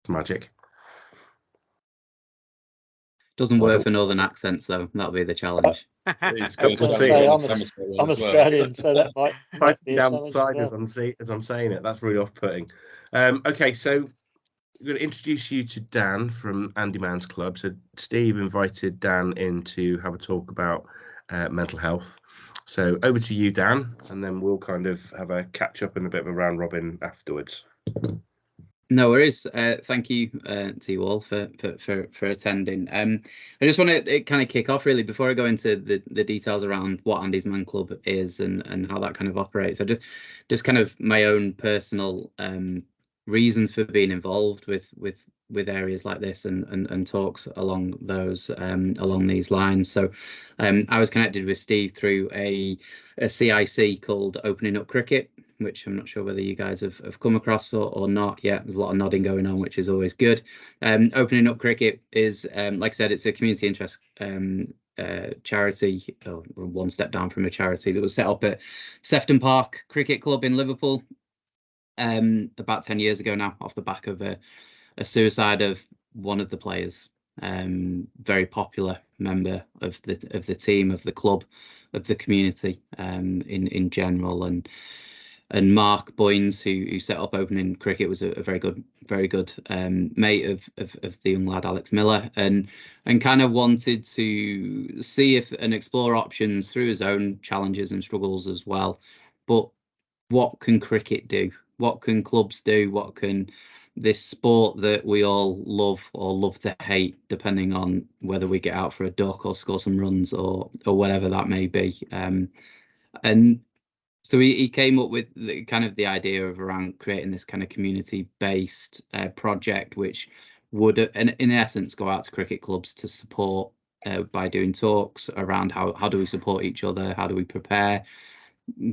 magic. Doesn't work for northern accents though. That'll be the challenge. He's We'll going to see. say I'm Australian, so that might be a challenge downside as well. as I'm saying it. That's really off-putting. Okay, so I'm going to introduce you to Dan from Andy Mann's Club. So Steve invited Dan in to have a talk about mental health. So over to you, Dan, and then we'll kind of have a catch up and a bit of a round robin afterwards. No worries. Thank you to you all for attending. I just want to kind of kick off really before I go into the details around what Andy's Man Club is and how that kind of operates. I just kind of my own personal reasons for being involved with areas like this and talks along these lines. So I was connected with Steve through a CIC called Opening Up Cricket, which I'm not sure whether you guys have come across or not yet. There's a lot of nodding going on, which is always good. Opening Up Cricket is, like I said, it's a community interest charity, or one step down from a charity that was set up at Sefton Park Cricket Club in Liverpool about 10 years ago now, off the back of a suicide of one of the players, very popular member of the team, of the club, of the community in general. And Mark Boynes, who set up Opening Cricket, was a very good mate of the young lad Alex Miller, and kind of wanted to see if and explore options through his own challenges and struggles as well. But what can cricket do? What can clubs do? What can this sport that we all love or love to hate, depending on whether we get out for a duck or score some runs or whatever that may be? And so he came up with the idea of around creating this kind of community-based project, which would, in essence, go out to cricket clubs to support by doing talks around how do we support each other, how do we prepare,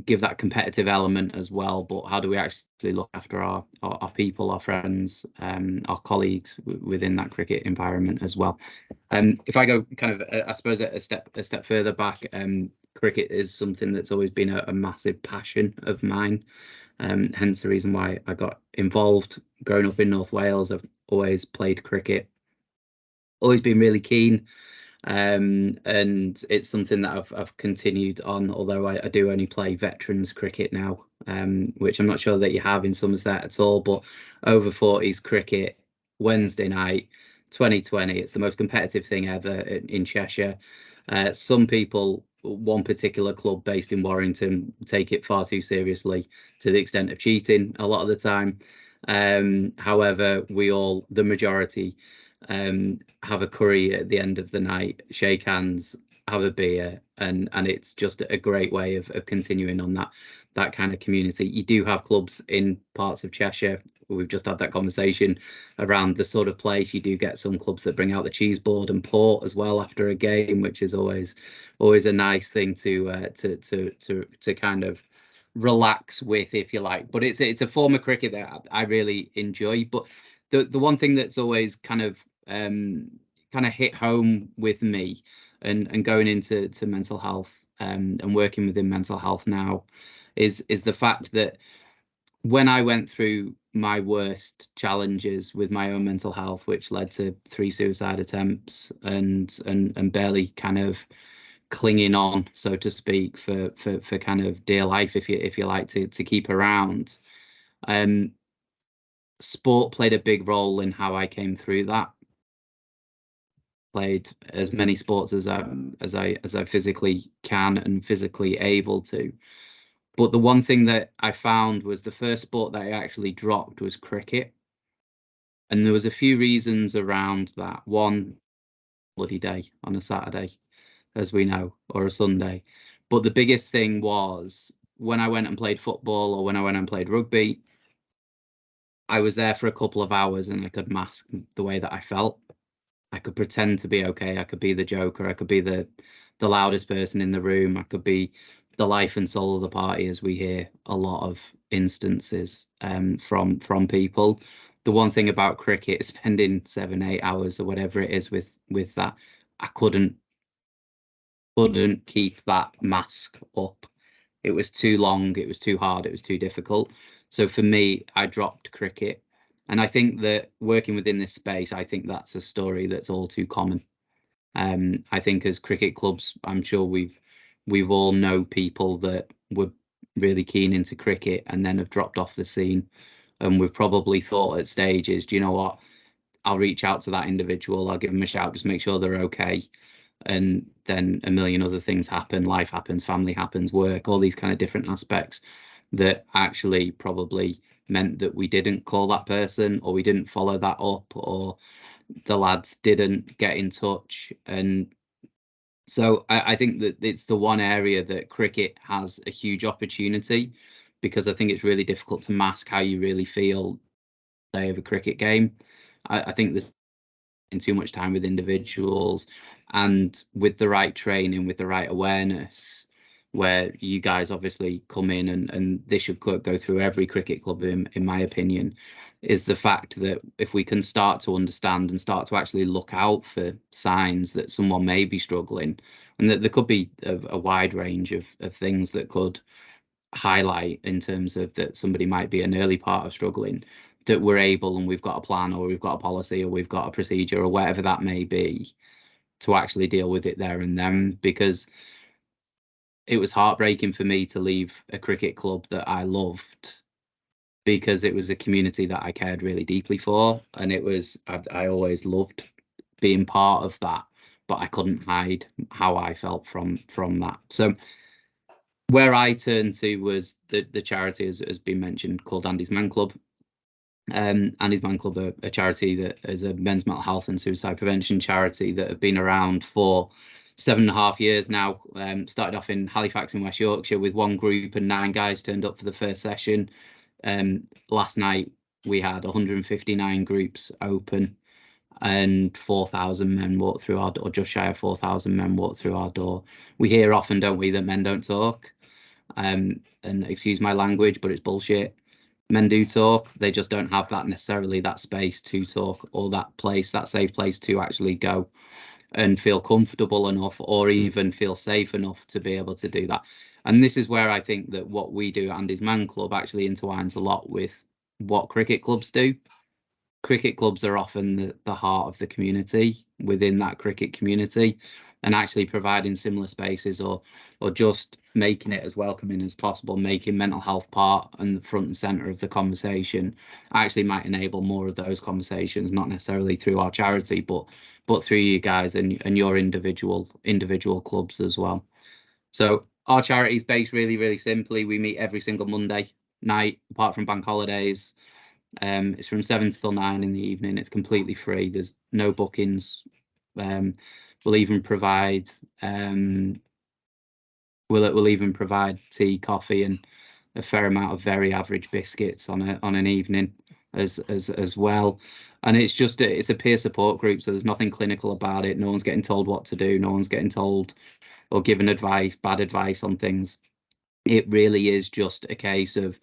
give that competitive element as well, but how do we actually look after our people, our friends, our colleagues within that cricket environment as well. If I go kind of, I suppose, a step further back, cricket is something that's always been a massive passion of mine, hence the reason why I got involved. Growing up in North Wales, I've always played cricket, always been really keen, and it's something that I've continued on, although I do only play veterans cricket now, which I'm not sure that you have in Somerset at all, but over 40s cricket, Wednesday night, 2020, it's the most competitive thing ever in Cheshire. Some people, one particular club based in Warrington, take it far too seriously to the extent of cheating a lot of the time. However, the majority, have a curry at the end of the night, shake hands, have a beer, and it's just a great way of continuing on that kind of community. You do have clubs in parts of Cheshire. We've just had that conversation around the sort of place. You do get some clubs that bring out the cheese board and port as well after a game, which is always a nice thing to kind of relax with, if you like. But it's a form of cricket that I really enjoy. But the one thing that's always kind of hit home with me, and going into mental health and working within mental health now, is the fact that when I went through my worst challenges with my own mental health, which led to 3 suicide attempts and barely kind of clinging on, so to speak, for kind of dear life, if you like, to keep around, sport played a big role in how I came through that. Played as many sports as I physically can and physically able to. But the one thing that I found was the first sport that I actually dropped was cricket. And there was a few reasons around that. One, bloody day on a Saturday, as we know, or a Sunday. But the biggest thing was when I went and played football or when I went and played rugby, I was there for a couple of hours and I could mask the way that I felt. I could pretend to be okay. I could be the joker. I could be the loudest person in the room. I could be the life and soul of the party, as we hear a lot of instances from people. The one thing about cricket is spending 7-8 hours or whatever it is with that, I couldn't keep that mask up. It was too long, it was too hard, it was too difficult. So for me, I dropped cricket. And I think that working within this space, I think that's a story that's all too common. I think as cricket clubs, I'm sure we've all know people that were really keen into cricket and then have dropped off the scene. And we've probably thought at stages, do you know what? I'll reach out to that individual. I'll give them a shout, just make sure they're okay. And then a million other things happen. Life happens, family happens, work, all these kind of different aspects that actually probably meant that we didn't call that person, or we didn't follow that up, or the lads didn't get in touch. And so I think that it's the one area that cricket has a huge opportunity, because I think it's really difficult to mask how you really feel day of a cricket game. I think there's in too much time with individuals, and with the right training, with the right awareness, where you guys obviously come in, and this should go through every cricket club in my opinion, is the fact that if we can start to understand and start to actually look out for signs that someone may be struggling, and that there could be a wide range of things that could highlight in terms of that somebody might be an early part of struggling, that we're able, and we've got a plan, or we've got a policy, or we've got a procedure, or whatever that may be, to actually deal with it there and then. Because it was heartbreaking for me to leave a cricket club that I loved, because it was a community that I cared really deeply for, and it was I always loved being part of that, but I couldn't hide how I felt from that. So where I turned to was the charity, has been mentioned, called Andy's Man Club. Andy's Man Club are a charity that is a men's mental health and suicide prevention charity that have been around for 7.5 years now. Started off in Halifax in West Yorkshire with one group, and 9 guys turned up for the first session. Last night we had 159 groups open, and 4,000 men walked through our door, or just shy of 4,000 men walked through our door. We hear often, don't we, that men don't talk, and excuse my language, but it's bullshit. Men do talk, they just don't have that necessarily that space to talk, or that place, that safe place to actually go and feel comfortable enough, or even feel safe enough to be able to do that. And this is where I think that what we do at Andy's Man Club actually intertwines a lot with what cricket clubs do. Cricket clubs are often the heart of the community within that cricket community, and actually providing similar spaces, or just making it as welcoming as possible, making mental health part and the front and center of the conversation, actually might enable more of those conversations, not necessarily through our charity, but through you guys and your individual clubs as well. So our charity is based really simply. We meet every single Monday night, apart from bank holidays. It's from 7 till 9 in the evening. It's completely free. There's no bookings. We'll even provide we'll even provide tea, coffee, and a fair amount of very average biscuits on an evening as well. And it's just it's a peer support group, so there's nothing clinical about it. No one's getting told what to do. No one's getting told or given bad advice on things. It really is just a case of,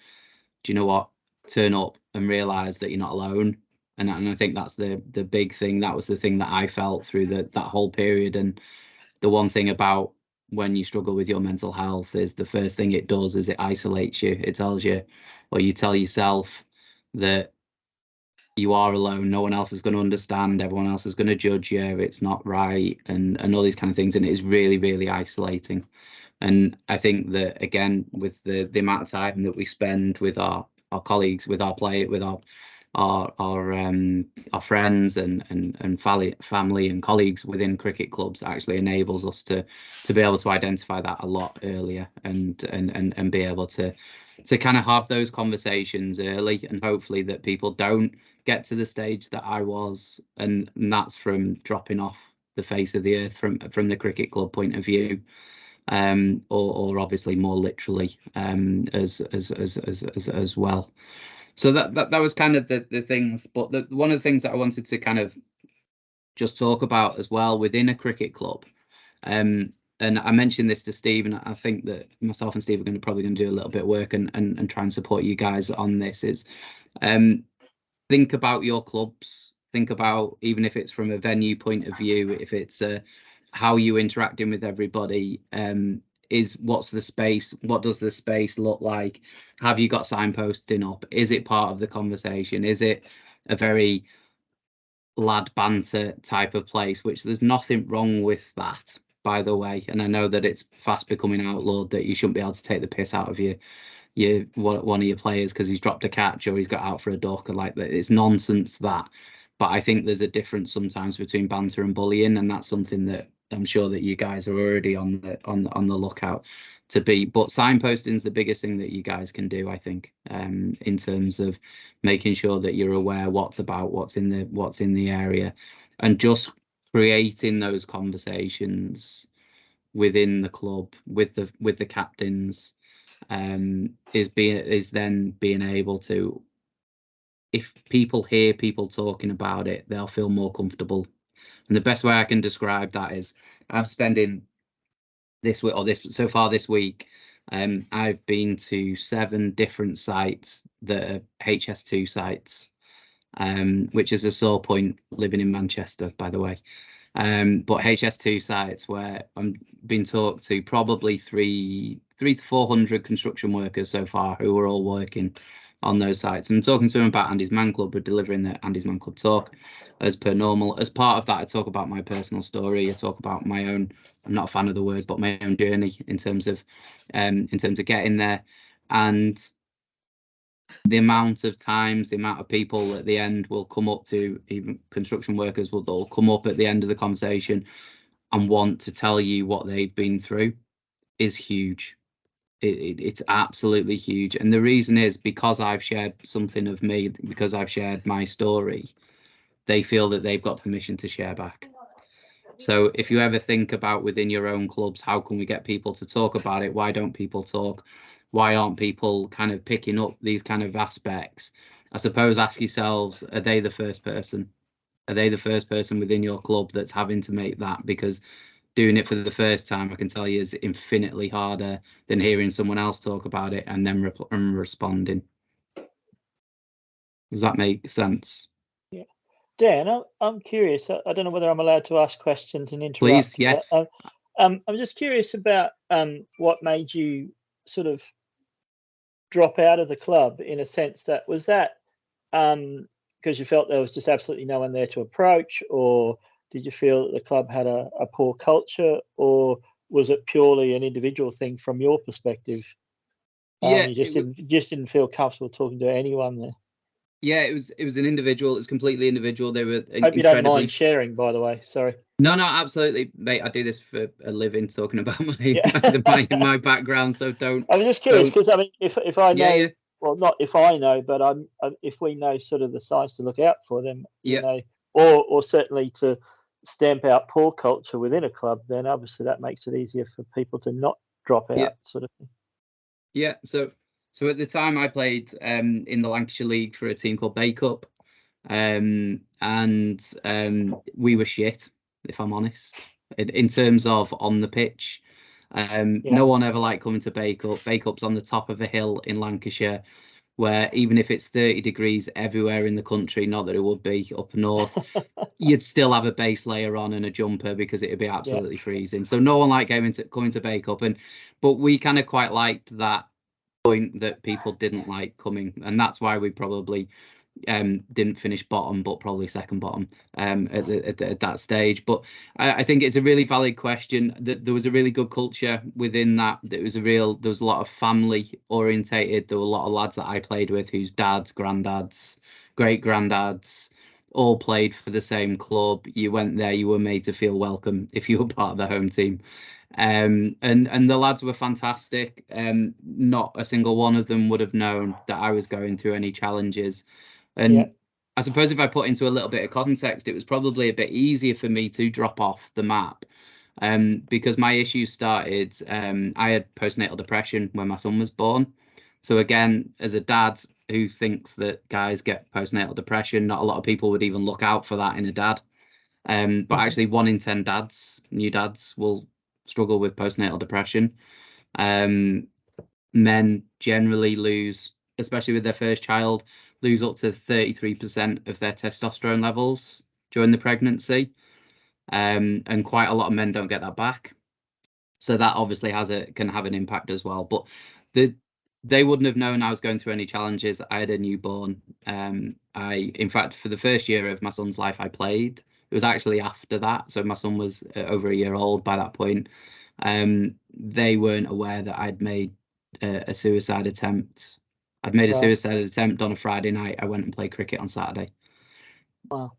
do you know what? Turn up and realize that you're not alone. And I think that's the big thing. That was the thing that I felt through that whole period. And the one thing about when you struggle with your mental health is the first thing it does is it isolates you. It tells you, or you tell yourself, that you are alone. No one else is going to understand. Everyone else is going to judge you. It's not right, and all these kind of things. And it is really isolating. And I think that, again, with the amount of time that we spend with our colleagues, with our with our friends and family and colleagues within cricket clubs, actually enables us to be able to identify that a lot earlier, and be able to kind of have those conversations early, and hopefully that people don't get to the stage that I was, and that's from dropping off the face of the earth from the cricket club point of view, or obviously more literally, as well. So that was kind of the things. But one of the things that I wanted to kind of just talk about as well within a cricket club, and I mentioned this to Steve, and I think that myself and Steve are probably going to do a little bit of work and try and support you guys on this, is think about your clubs. Think about, even if it's from a venue point of view, if it's how you interacting with everybody, is what's the space? What does the space look like? Have you got signposting up? Is it part of the conversation? Is it a very lad banter type of place, which there's nothing wrong with that, by the way. And I know that it's fast becoming outlawed that you shouldn't be able to take the piss out of one of your players because he's dropped a catch or he's got out for a duck, or like that. It's nonsense, that. But I think there's a difference sometimes between banter and bullying, and that's something that I'm sure that you guys are already on the lookout to be. But signposting is the biggest thing that you guys can do, I think, in terms of making sure that you're aware what's in the area, and just creating those conversations within the club with the captains, is then being able to, if people hear people talking about it, they'll feel more comfortable. And the best way I can describe that is I'm spending this week, I've been to 7 different sites that are HS2 sites, which is a sore point living in Manchester, by the way. But HS2 sites where I'm being talked to probably 300 to 400 construction workers so far who are all working on those sites. I'm talking to them about Andy's Man Club. We're delivering the Andy's Man Club talk as per normal. As part of that, I talk about my personal story. I talk about my own, I'm not a fan of the word, but my own journey in terms of getting there. And the amount of times, the amount of people at the end will come up to, even construction workers will all come up at the end of the conversation and want to tell you what they've been through is huge. It's absolutely huge. And the reason is because I've shared something of me, because I've shared my story, they feel that they've got permission to share back. So if you ever think about within your own clubs, how can we get people to talk about it? Why don't people talk? Why aren't people kind of picking up these kind of aspects? I suppose ask yourselves, are they the first person? Are they the first person within your club that's having to make that? Because doing it for the first time, I can tell you, is infinitely harder than hearing someone else talk about it and then responding. Does that make sense? Yeah. Dan, I'm curious. I don't know whether I'm allowed to ask questions and interrupt. Please, yeah. I'm just curious about what made you sort of drop out of the club, in a sense that, was that because you felt there was just absolutely no one there to approach, or did you feel that the club had a poor culture, or was it purely an individual thing from your perspective? Yeah, you just didn't feel comfortable talking to anyone there. Yeah, it was an individual. It was completely individual. They were Hope you don't mind sharing, by the way. Sorry. No, absolutely, mate. I do this for a living, talking about my background. So don't. I was just curious because I mean, if I know, yeah. Well, not if I know, but if we know sort of the signs to look out for them, you know, or certainly to stamp out poor culture within a club, then obviously that makes it easier for people to not drop out, sort of thing. Yeah. So at the time I played in the Lancashire League for a team called Bacup, and we were shit, if I'm honest, in terms of on the pitch. No one ever liked coming to Bacup. Bacup's on the top of a hill in Lancashire, where even if it's 30 degrees everywhere in the country, not that it would be up north, you'd still have a base layer on and a jumper because it'd be absolutely freezing. So no one liked coming to Bacup, but we kind of quite liked that point that people didn't like coming, and that's why we probably didn't finish bottom, but probably second bottom at that stage. But I think it's a really valid question. That there was a really good culture within that. There was a lot of family orientated. There were a lot of lads that I played with whose dads, granddads, great granddads all played for the same club. You went there, you were made to feel welcome if you were part of the home team. And the lads were fantastic. Not a single one of them would have known that I was going through any challenges. And I suppose if I put into a little bit of context, it was probably a bit easier for me to drop off the map, because my issues started. I had postnatal depression when my son was born. So again, as a dad who thinks that guys get postnatal depression, not a lot of people would even look out for that in a dad. But actually 1 in 10 new dads will struggle with postnatal depression. Men generally lose, especially with their first child, lose up to 33% of their testosterone levels during the pregnancy. And quite a lot of men don't get that back. So that obviously can have an impact as well. But they wouldn't have known I was going through any challenges. I had a newborn. In fact, for the first year of my son's life, I played. It was actually after that. So my son was over a year old by that point. They weren't aware that I'd made a suicide attempt. I'd made a suicide attempt on a Friday night. I went and played cricket on Saturday. Wow.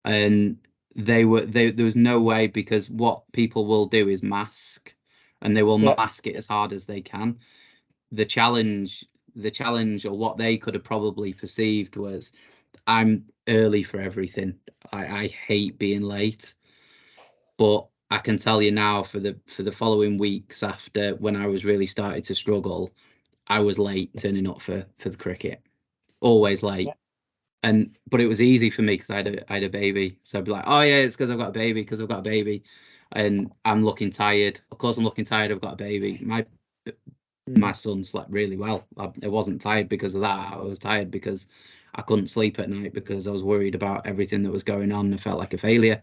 And there was no way, because what people will do is mask, and they will mask it as hard as they can. The challenge, or what they could have probably perceived was, I'm early for everything. I hate being late. But I can tell you now, for the following weeks after, when I was really started to struggle, I was late turning up for the cricket. Always late. But it was easy for me because I had a baby. So I'd be like, oh yeah, it's because I've got a baby, and I'm looking tired. Of course I'm looking tired, I've got a baby. My son slept really well. I wasn't tired because of that. I was tired because I couldn't sleep at night because I was worried about everything that was going on. I felt like a failure.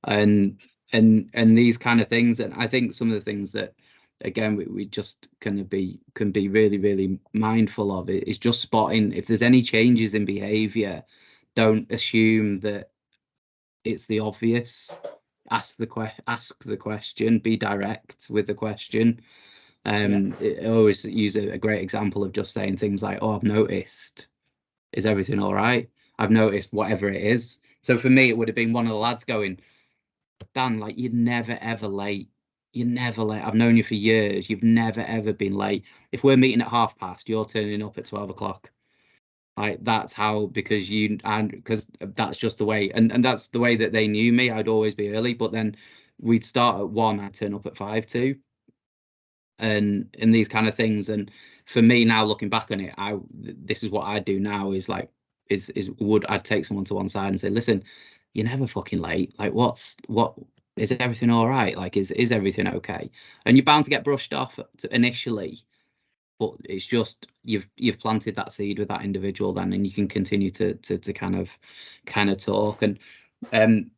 And these kind of things. And I think some of the things that, again, we just can be really, really mindful of it is just spotting if there's any changes in behavior. Don't assume that it's the obvious. Ask the question, be direct with the question. I always use a great example of just saying things like, oh, I've noticed, is everything all right? I've noticed whatever it is. So for me, it would have been one of the lads going, Dan, like, you're never ever late. You're never late. I've known you for years. You've never ever been late. If we're meeting at past, you're turning up at 12 o'clock. Like, that's how, because that's just the way, and that's the way that they knew me. I'd always be early, but then we'd start at 1, I'd turn up at 5 too. And these kind of things. And for me now, looking back on it, this is what I do now, is like, I'd take someone to one side and say, listen, you're never fucking late. Like, is everything all right? Like, is everything okay? And you're bound to get brushed off initially, but it's just you've planted that seed with that individual then, and you can continue to kind of talk. And I'm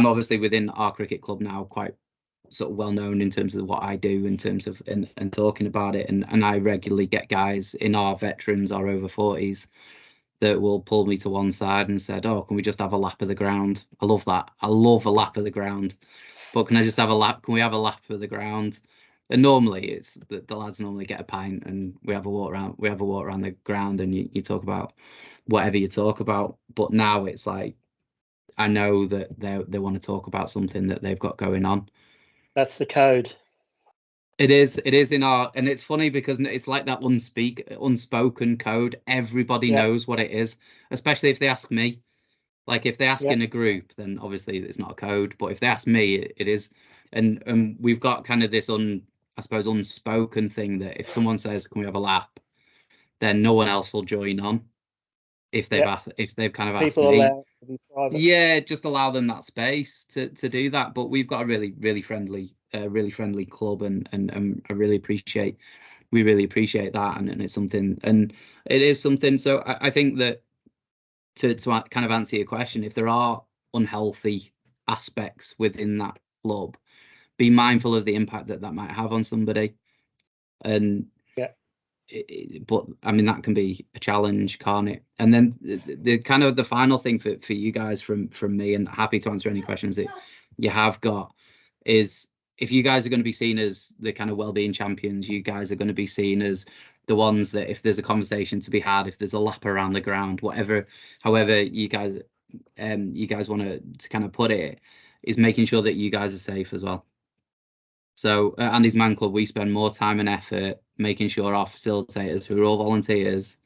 obviously within our cricket club now quite sort of well known in terms of what I do in terms of and talking about it, and I regularly get guys in our veterans, our over 40s, that will pull me to one side and said, oh, can we just have a lap of the ground? I love that. I love a lap of the ground. But can I just have a lap? Can we have a lap of the ground? And normally it's the lads normally get a pint and we have a walk around the ground, and you talk about whatever you talk about. But now it's like, I know that they want to talk about something that they've got going on. That's the code. It is in our, and it's funny because it's like that unspoken code. Everybody knows what it is, especially if they ask me. Like, if they ask in a group, then obviously it's not a code. But if they ask me, it is. And we've got kind of this unspoken thing that if someone says, "Can we have a lap?" then no one else will join on. If they've kind of asked me, to be private. Yeah, just allow them that space to do that. But we've got a really friendly club, and I really appreciate that, and it's something, and it is something. So I think that to kind of answer your question, if there are unhealthy aspects within that club, be mindful of the impact that might have on somebody. And but I mean, that can be a challenge, can't it? And then the kind of the final thing for you guys from me, and happy to answer any questions that you have got, is if you guys are going to be seen as the kind of well-being champions, you guys are going to be seen as the ones that, if there's a conversation to be had, if there's a lap around the ground, however you guys want to kind of put it, is making sure that you guys are safe as well. So at Andy's Man Club, we spend more time and effort making sure our facilitators, who are all volunteers,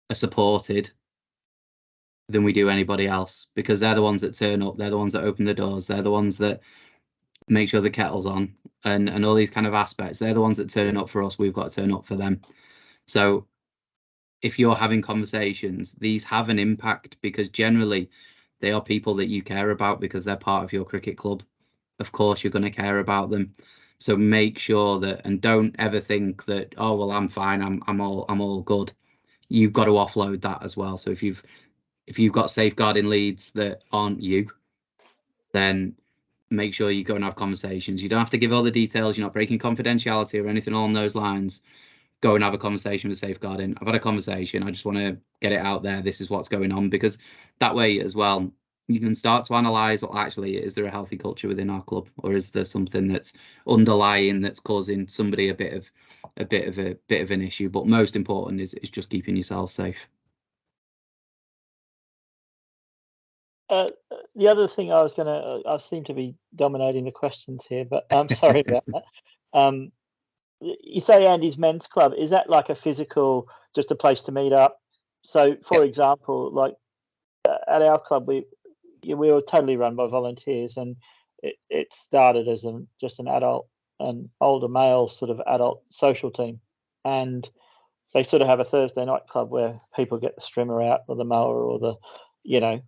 are supported than we do anybody else, because they're the ones that turn up, they're the ones that open the doors, they're the ones that make sure the kettle's on, and all these kind of aspects. They're the ones that turn up for us. We've got to turn up for them. So if you're having conversations, these have an impact, because generally they are people that you care about because they're part of your cricket club. Of course you're going to care about them. So make sure that, and don't ever think that, oh well, I'm fine, I'm all good. You've got to offload that as well. So if you've got safeguarding leads that aren't you, then make sure you go and have conversations. You don't have to give all the details. You're not breaking confidentiality or anything along those lines. go and have a conversation with safeguarding. I've had a conversation. I just want to get it out there. This is what's going on, because that way as well, you can start to analyze, well, actually, is there a healthy culture within our club, or is there something that's underlying that's causing somebody a bit of an issue? But most important is just keeping yourself safe. The other thing I seem to be dominating the questions here, but I'm sorry about that. You say Andy's Men's Club, is that like a physical, just a place to meet up? So, for example, like at our club, we were totally run by volunteers, and it started as just an older male sort of adult social team, and they sort of have a Thursday night club where people get the strimmer out or the mower or the,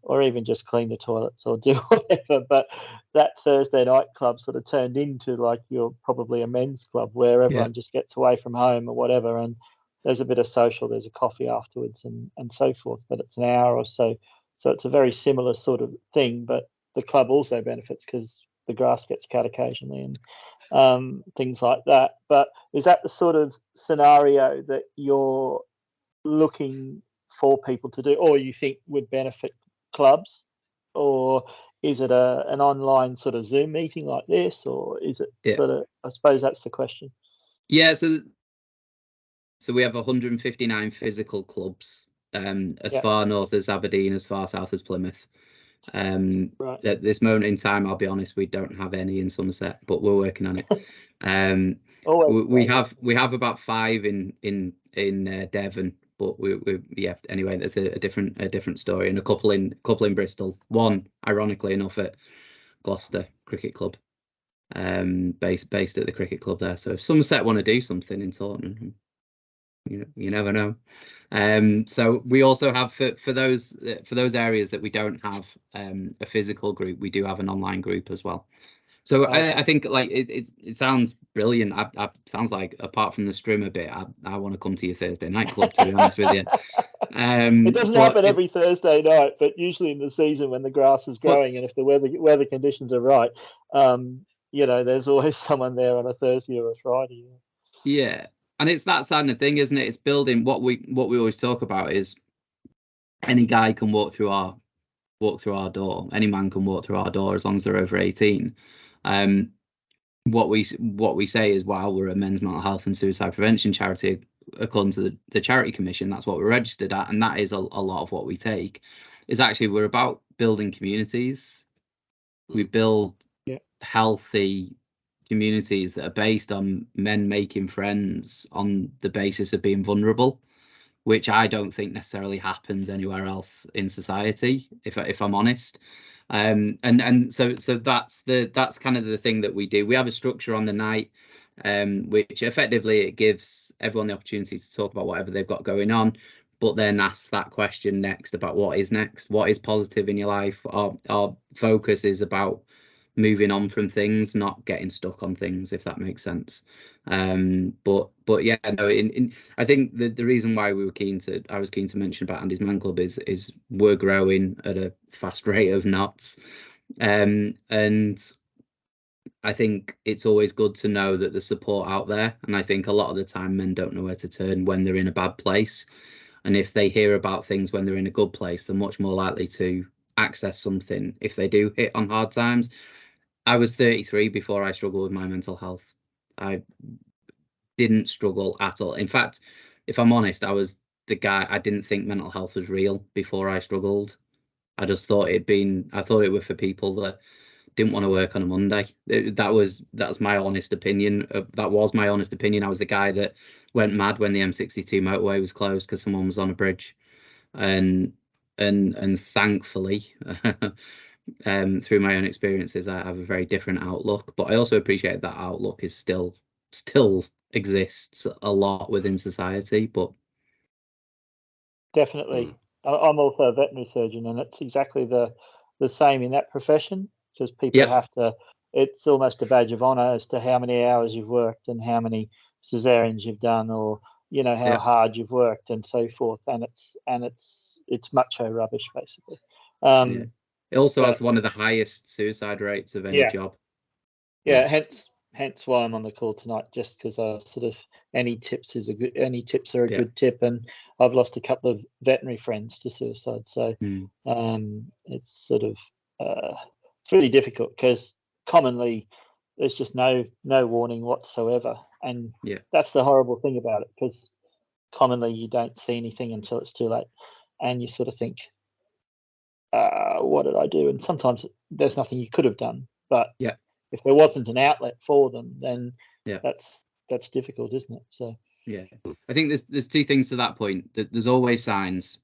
or even just clean the toilets or do whatever. But that Thursday night club sort of turned into like you're probably a men's club where everyone just gets away from home or whatever, and there's a bit of social, there's a coffee afterwards and so forth, but it's an hour or so. So it's a very similar sort of thing, but the club also benefits because the grass gets cut occasionally and things like that. But is that the sort of scenario that you're looking for people to do, or you think would benefit clubs? Or is it an online sort of Zoom meeting like this, or is it sort of, I suppose that's the question. Yeah, so we have 159 physical clubs, as far north as Aberdeen, as far south as Plymouth. Right. At this moment in time, I'll be honest, we don't have any in Somerset, but we're working on it. We have about 5 in Devon, but anyway, that's a different story, and a couple in Bristol. One, ironically enough, at Gloucester Cricket Club, based at the cricket club there. So if Somerset want to do something in Taunton, you never know. So we also have for those areas that we don't have a physical group, we do have an online group as well. So I think like it sounds brilliant. I sounds like, apart from the strimmer bit, I want to come to your Thursday night club, to be honest with you. It doesn't happen every Thursday night, but usually in the season when the grass is growing and if the weather conditions are right, there's always someone there on a Thursday or a Friday. Yeah, and it's that side of the thing, isn't it? It's building. What we always talk about is any guy can walk through our door. Any man can walk through our door as long as they're over 18. What we say is, while we're a men's mental health and suicide prevention charity, according to the Charity Commission, that's what we're registered at, and that is a lot of what we take. Is actually, we're about building communities. We build healthy communities that are based on men making friends on the basis of being vulnerable, which I don't think necessarily happens anywhere else in society, if I'm honest. And so that's kind of the thing that we do. We have a structure on the night, which effectively it gives everyone the opportunity to talk about whatever they've got going on, but then ask that question next about what is next, what is positive in your life. Our focus is about moving on from things, not getting stuck on things, if that makes sense. But yeah, no. I think the reason why I was keen to mention about Andy's Man Club is we're growing at a fast rate of knots, and I think it's always good to know that there's support out there. And I think a lot of the time men don't know where to turn when they're in a bad place, and if they hear about things when they're in a good place, they're much more likely to access something if they do hit on hard times. I was 33 before I struggled with my mental health. I didn't struggle at all. In fact, if I'm honest, I was the guy, I didn't think mental health was real before I struggled. I just thought it were for people that didn't want to work on a Monday. That's my honest opinion. That was my honest opinion. I was the guy that went mad when the M62 motorway was closed because someone was on a bridge. And thankfully, through my own experiences, I have a very different outlook, but I also appreciate that outlook is still exists a lot within society. But definitely, I'm also a veterinary surgeon, and it's exactly the same in that profession, because people have to. It's almost a badge of honor as to how many hours you've worked and how many cesareans you've done, or how hard you've worked and so forth. And it's macho rubbish, basically. It also has one of the highest suicide rates of any job. Hence hence why I'm on the call tonight, just because I sort of any tips are a good tip, and I've lost a couple of veterinary friends to suicide, so it's sort of it's really difficult because commonly there's just no warning whatsoever, and that's the horrible thing about it, because commonly you don't see anything until it's too late, and you sort of think, what did I do? And sometimes there's nothing you could have done, but if there wasn't an outlet for them, then that's difficult, isn't it? So I think there's two things to that point. There's always signs,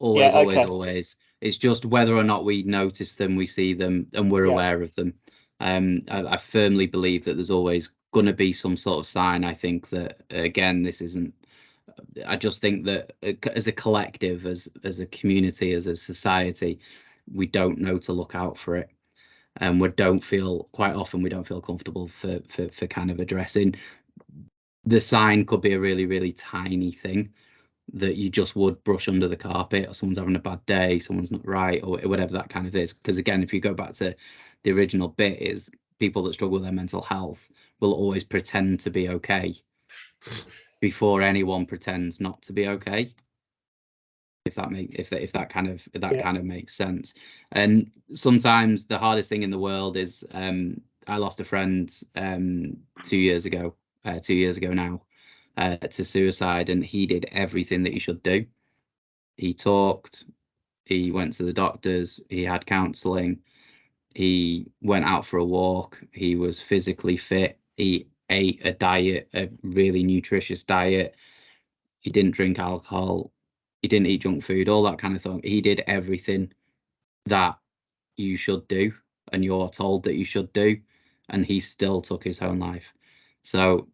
always. It's just whether or not we notice them, we see them, and we're aware of them. I firmly believe that there's always going to be some sort of sign. I think that, again, this isn't. I just think that as a collective, as a community, as a society, we don't know to look out for it, and we don't feel comfortable for kind of addressing. The sign could be a really, really tiny thing that you just would brush under the carpet, or someone's having a bad day, someone's not right, or whatever that kind of is. Because again, if you go back to the original bit, is people that struggle with their mental health will always pretend to be okay before anyone pretends not to be okay. If that kind of makes sense. And sometimes the hardest thing in the world is, I lost a friend 2 years ago now, to suicide, and he did everything that he should do. He talked, he went to the doctors, he had counselling, he went out for a walk, he was physically fit, he ate a really nutritious diet, he didn't drink alcohol, he didn't eat junk food, all that kind of thing. He did everything that you should do and you're told that you should do, and he still took his own life. So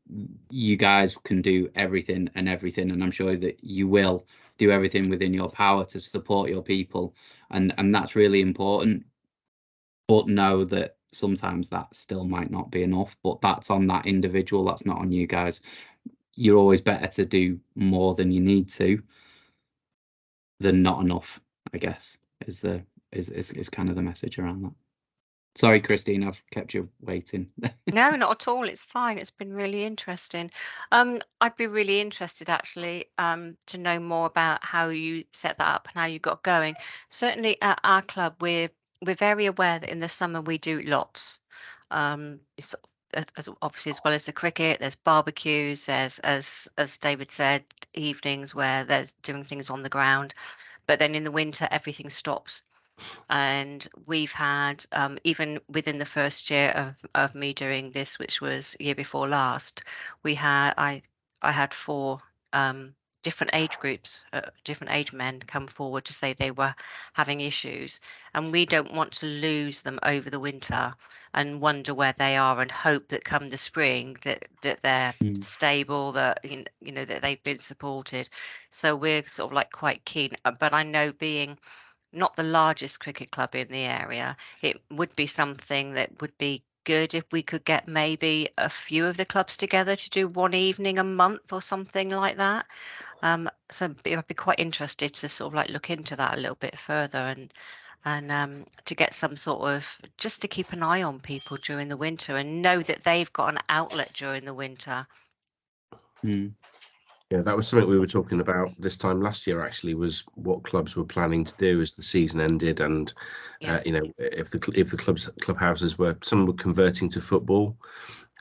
you guys can do everything, and I'm sure that you will do everything within your power to support your people, and that's really important. But know that sometimes that still might not be enough, but that's on that individual, that's not on you guys. You're always better to do more than you need to than not enough, I guess, is kind of the message around that. Sorry, Christine, I've kept you waiting. No, not at all. It's fine. It's been really interesting. I'd be really interested actually to know more about how you set that up and how you got going. Certainly at our club, we're very aware that in the summer we do lots. It's, as obviously, as well as the cricket, there's barbecues, there's, as David said, evenings where there's doing things on the ground. But then in the winter, everything stops. And we've had, even within the first year of me doing this, which was year before last, I had 4 different age groups, different age men come forward to say they were having issues, and we don't want to lose them over the winter and wonder where they are and hope that come the spring that they're stable, that you know that they've been supported. So we're sort of like quite keen, but I know, being not the largest cricket club in the area, it would be something that would be good if we could get maybe a few of the clubs together to do one evening a month or something like that. So I'd be quite interested to sort of like look into that a little bit further, and to get some sort of, just to keep an eye on people during the winter and know that they've got an outlet during the winter. Yeah, that was something we were talking about this time last year, actually, was what clubs were planning to do as the season ended. And, you know, if the clubhouses were, some were converting to football,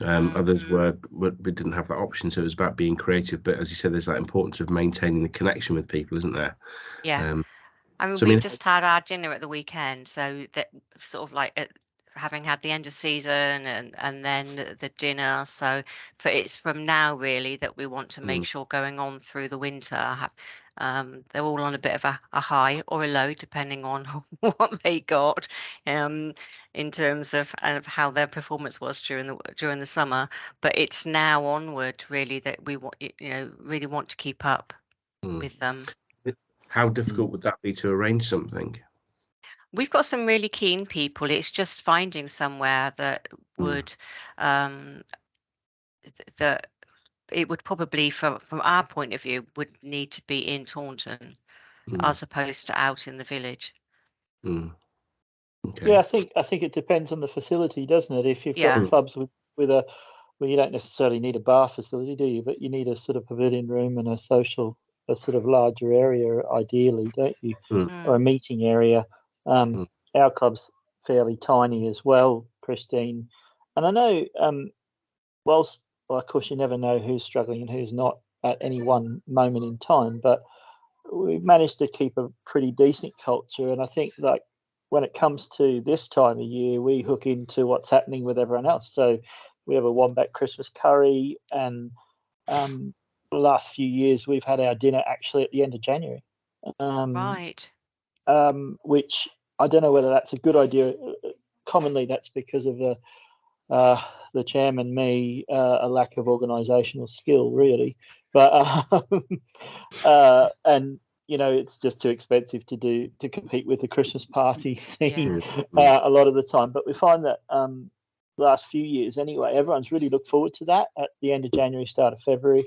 others we didn't have that option. So it was about being creative. But as you said, there's that importance of maintaining the connection with people, isn't there? Yeah. I mean, we just had our dinner at the weekend, so that sort of like having had the end of season and then the dinner. So it's from now really that we want to make sure going on through the winter, they're all on a bit of a high or a low, depending on what they got, in terms of how their performance was during the summer. But it's now onward really that we want, really want to keep up with them. How difficult would that be to arrange something? We've got some really keen people. It's just finding somewhere that would, that it would probably, from our point of view, would need to be in Taunton as opposed to out in the village. Okay. Yeah, I think it depends on the facility, doesn't it? If you've got clubs with with a, well, you don't necessarily need a bar facility, do you? But you need a sort of pavilion room and a sort of larger area, ideally, don't you? Or a meeting area. Our club's fairly tiny as well, Christine. And I know, whilst, well, of course, you never know who's struggling and who's not at any one moment in time, but we've managed to keep a pretty decent culture. And I think, like, when it comes to this time of year, we hook into what's happening with everyone else. So we have a Wombat Christmas curry, and the last few years we've had our dinner actually at the end of January. Right. Which I don't know whether that's a good idea. Commonly, that's because of the chairman, me, a lack of organisational skill, really. But and you know, it's just too expensive to compete with the Christmas party scene a lot of the time. But we find that last few years, anyway, everyone's really looked forward to that at the end of January, start of February.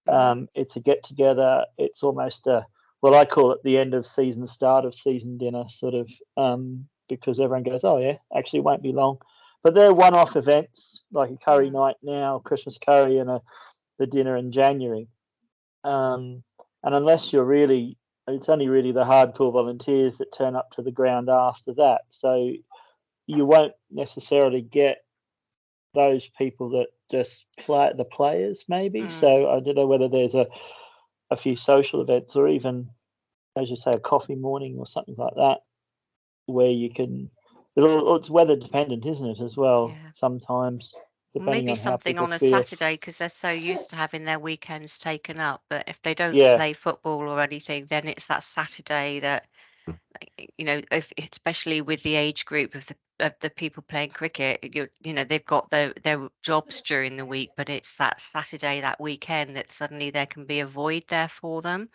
It's a get together. It's almost well, I call it the end of season, start of season dinner, sort of, because everyone goes, oh yeah, actually it won't be long. But they're one-off events, like a curry night now, Christmas curry, and the dinner in January. And unless you're really, it's only really the hardcore volunteers that turn up to the ground after that. So you won't necessarily get those people that just play the players, maybe. So I don't know whether there's a few social events, or even, as you say, a coffee morning or something like that, where you can. It's weather dependent, isn't it, as well? Yeah. Sometimes, depending Maybe on how something people on a feel. Saturday, because they're so used to having their weekends taken up. But if they don't Yeah. play football or anything, then it's that Saturday that, you know, especially with the age group of the people playing cricket, you know, they've got their jobs during the week, but it's that Saturday, that weekend, that suddenly there can be a void there for them.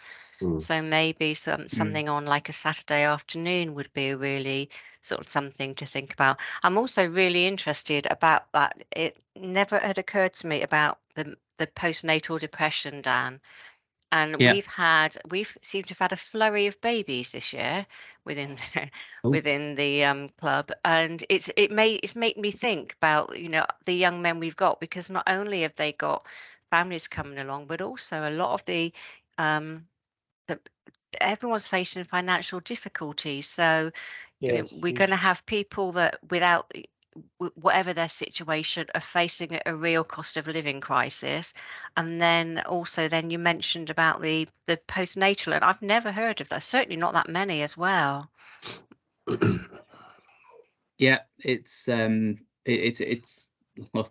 So maybe something on like a Saturday afternoon would be really sort of something to think about. I'm also really interested about that. It never had occurred to me about the postnatal depression, Dan. And Yeah. we've seemed to have had a flurry of babies this year within within the club, and it's made me think about, you know, the young men we've got, because not only have they got families coming along, but also a lot of the everyone's facing financial difficulties. So you know, Yes. we're going to have people that, without whatever their situation, are facing a real cost of living crisis. And then also, then you mentioned about the postnatal, and I've never heard of that. Certainly not that many as well. Yeah, it's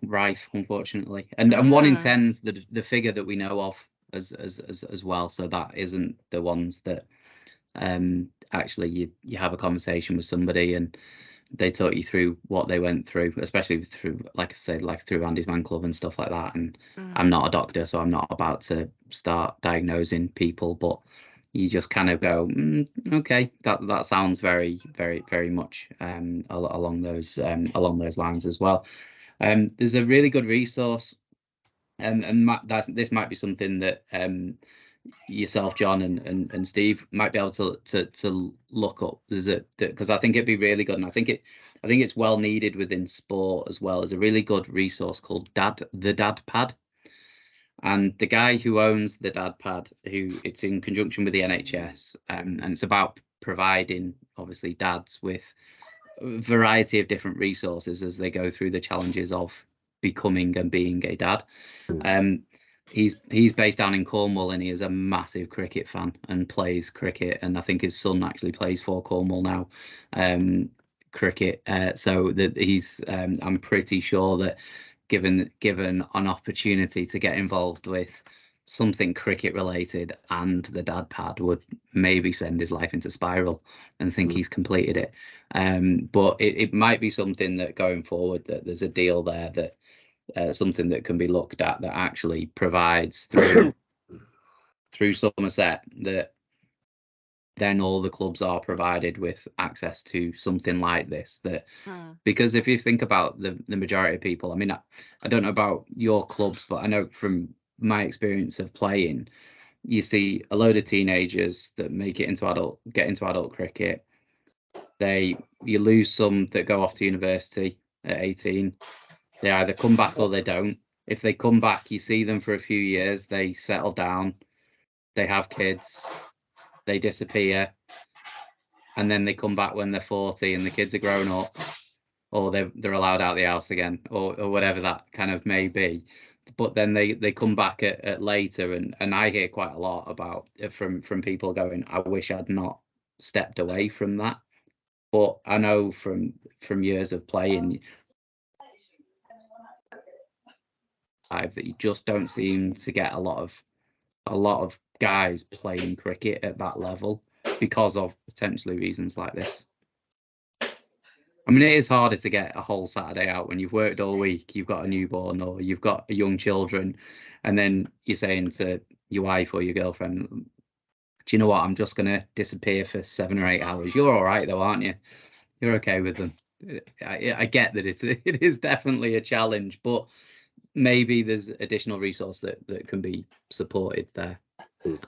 rife, unfortunately, and 1 in 10's the figure that we know of as well. So that isn't the ones that actually you have a conversation with somebody and they talk you through what they went through, especially through, like I said, like through Andy's Man Club and stuff like that. And I'm not a doctor, so I'm not about to start diagnosing people, but you just kind of go, okay, that sounds very, very, very much along those lines as well. There's a really good resource, and this might be something that yourself, John, and Steve might be able to look up. Because I think it'd be really good, and I think it's well needed within sport as well. As a really good resource called the Dad Pad. And the guy who owns the Dad Pad, it's in conjunction with the NHS, and it's about providing, obviously, dads with a variety of different resources as they go through the challenges of becoming and being a dad. He's based down in Cornwall, and he is a massive cricket fan and plays cricket. And I think his son actually plays for Cornwall now, cricket. So that he's, I'm pretty sure that given an opportunity to get involved with something cricket related, and the Dad Pad would maybe send his life into spiral and think he's completed it. But it might be something that going forward, that there's a deal there, that something that can be looked at, that actually provides through Somerset, that then all the clubs are provided with access to something like this. Because if you think about the majority of people, I mean, I don't know about your clubs, but I know from my experience of playing, you see a load of teenagers that get into adult cricket. You lose some that go off to university at 18. They either come back or they don't. If they come back, you see them for a few years, they settle down, they have kids, they disappear, and then they come back when they're 40 and the kids are grown up, or they're allowed out the house again, or whatever that kind of may be. But then they come back at later, and I hear quite a lot about from people going, I wish I'd not stepped away from that. But I know from years of playing that you just don't seem to get a lot of guys playing cricket at that level because of potentially reasons like this. I mean, it is harder to get a whole Saturday out when you've worked all week, you've got a newborn or you've got young children, and then you're saying to your wife or your girlfriend, do you know what, I'm just going to disappear for 7 or 8 hours. You're all right though, aren't you? You're okay with them. I get that it is definitely a challenge, but maybe there's additional resource that can be supported there.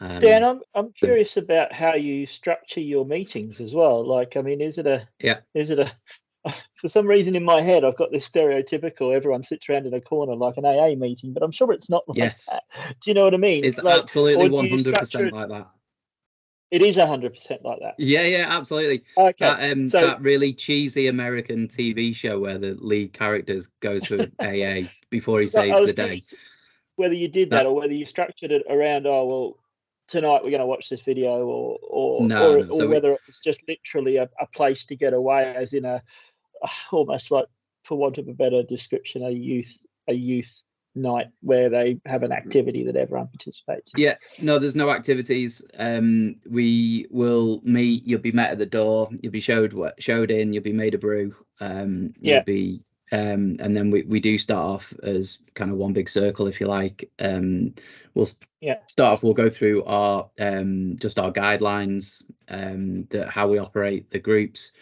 Dan, I'm curious about how you structure your meetings as well. Like, I mean, is it a for some reason in my head, I've got this stereotypical everyone sits around in a corner like an AA meeting, but I'm sure it's not like that. Do you know what I mean? It's like, absolutely 100% like that. It is 100% like that. Yeah, absolutely. Okay. That really cheesy American TV show where the lead characters goes to AA before he saves the day. Whether you did that or whether you structured it around, tonight we're going to watch this video, or whether it was just literally a place to get away, as in almost like, for want of a better description, a youth night where they have an activity that everyone participates in. Yeah, no, there's no activities. We will meet. You'll be met at the door. You'll be showed in. You'll be made a brew. You'll be, and then we do start off as kind of one big circle, if you like. We'll start off. We'll go through our just our guidelines, how we operate the groups.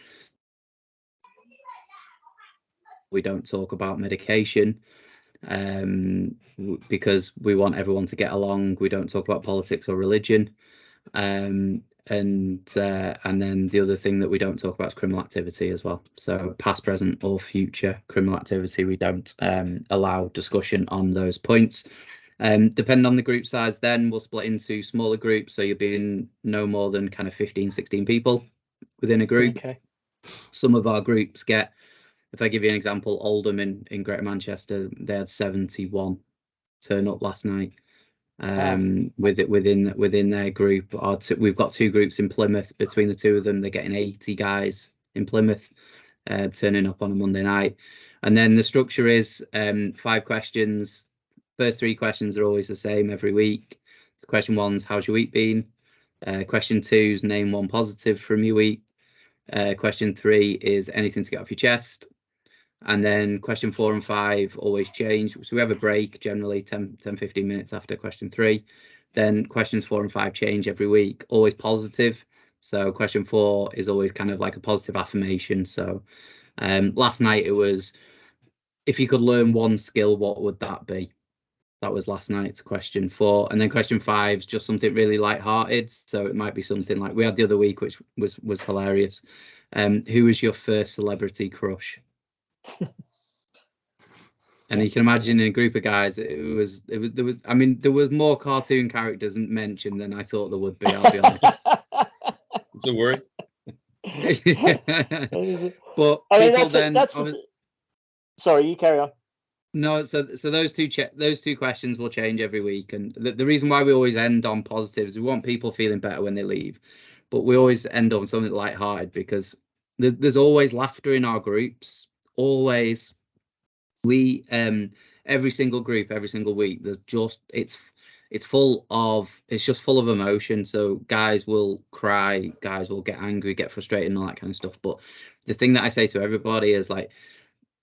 We don't talk about medication. Because we want everyone to get along. We don't talk about politics or religion, and then the other thing that we don't talk about is criminal activity as well. So past, present, or future criminal activity, we don't allow discussion on those points. Depending on the group size, then we'll split into smaller groups, so you'll be in no more than kind of 15-16 people within a group. Okay. Some of our groups get, if I give you an example, Oldham in Greater Manchester, they had 71 turn up last night. Within their group, we've got 2 groups in Plymouth. Between the 2 of them, they're getting 80 guys in Plymouth turning up on a Monday night. And then the structure is 5 questions. First 3 questions are always the same every week. So question 1's, how's your week been? Question 2's, name 1 positive from your week. Question 3 is anything to get off your chest. And then question 4 and 5 always change. So we have a break, generally 10-15 minutes after question 3. Then questions 4 and 5 change every week, always positive. So question 4 is always kind of like a positive affirmation. So last night it was, if you could learn 1 skill, what would that be? That was last night's question 4. And then question 5 is just something really light-hearted. So it might be something like we had the other week, which was hilarious. Who was your first celebrity crush? And you can imagine in a group of guys, there was more cartoon characters mentioned than I thought there would be, I'll be honest. It's a worry. But I mean, sorry, you carry on. No, so those two questions will change every week, and the reason why we always end on positives, we want people feeling better when they leave, but we always end on something lighthearted because there's always laughter in our groups. Always. We every single group, every single week, there's just it's just full of emotion. So guys will cry, guys will get angry, get frustrated, and all that kind of stuff. But the thing that I say to everybody is, like,